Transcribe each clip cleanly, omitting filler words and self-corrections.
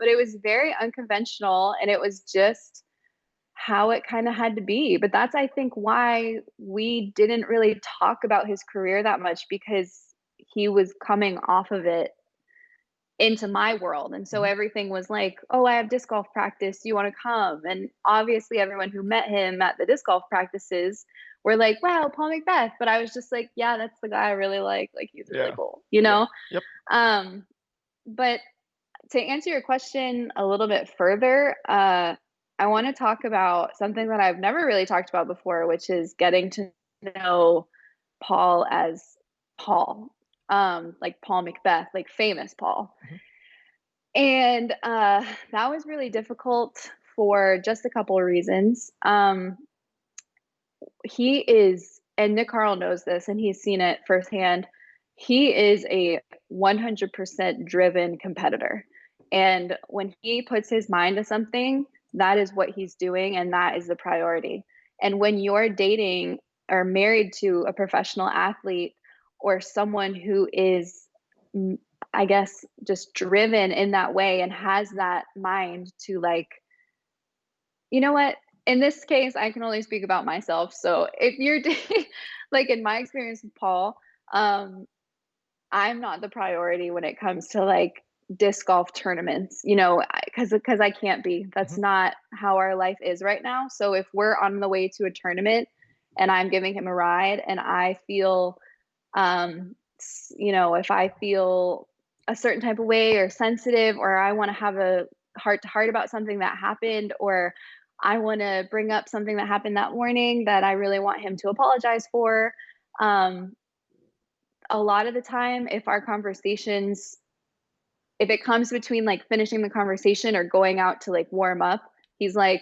but it was very unconventional and it was just how it kind of had to be. But that's, I think, why we didn't really talk about his career that much, because he was coming off of it into my world. And so Mhm. everything was like, "Oh, I have disc golf practice. Do you want to come?" And obviously, everyone who met him at the disc golf practices were like, "Wow, Paul McBeth." But I was just like, "Yeah, that's the guy I really like. Like, he's really Yeah. cool, you Yep. know?" Yep. Um, but to answer your question a little bit further, I want to talk about something that I've never really talked about before, which is getting to know Paul as Paul, like Paul McBeth, like famous Paul. Mhm. And that was really difficult for just a couple of reasons. He is, and Nick Carl knows this, and he's seen it firsthand. He is a 100% driven competitor. And when he puts his mind to something, that is what he's doing, and that is the priority. And when you're dating or married to a professional athlete or someone who is, mm, I guess, just driven in that way and has that mind to, like, you know what? In this case, I can only speak about myself. So if you're like in my experience with Paul, um, I'm not the priority when it comes to like disc golf tournaments, you know, because I can't be. That's Mhm. not how our life is right now. So if we're on the way to a tournament and I'm giving him a ride and I feel, you know, if I feel a certain type of way or sensitive, or I want to have a heart to heart about something that happened, or I want to bring up something that happened that morning that I really want him to apologize for. Um, a lot of the time, if our conversations, if it comes between like finishing the conversation or going out to like warm up, he's like,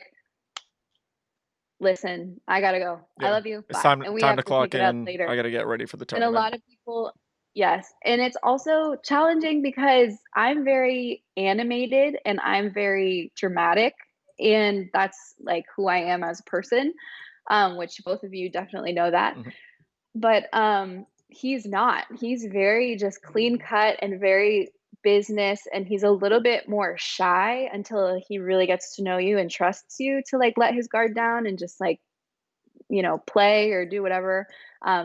listen, I gotta go. I Yeah. love you. It's Bye. time And we time have to to pick clock it up in. I later. gotta get ready for the And a tournament. lot of people, yes, and it's also challenging because I'm very animated and I'm very dramatic, and that's, like, who I am as a person, which both of you definitely know that. Mhm. But, he's not. He's very just clean cut and very business, and he's a little bit more shy until he really gets to know you and trusts you to, like, let his guard down and just, like, you know, play or do whatever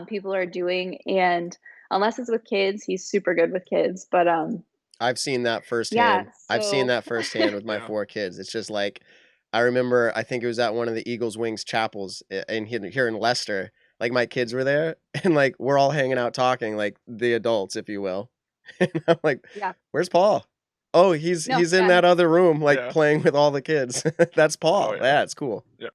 people are doing. And unless it's with kids, he's super good with kids. But I've seen that yeah. firsthand. I've seen So that firsthand with my Yeah. 4 kids. It's just like I remember, I think it was at one of the Eagles Wings chapels in here in Leicester. Like, my kids were there, and, like, we're all hanging out talking, like, the adults, if you will. And I'm like, yeah, "Where's Paul?" "Oh, no, he's in yeah, that other room, like, Yeah. playing with all the kids." "That's Oh Paul." yeah. "Yeah, it's cool." Yeah.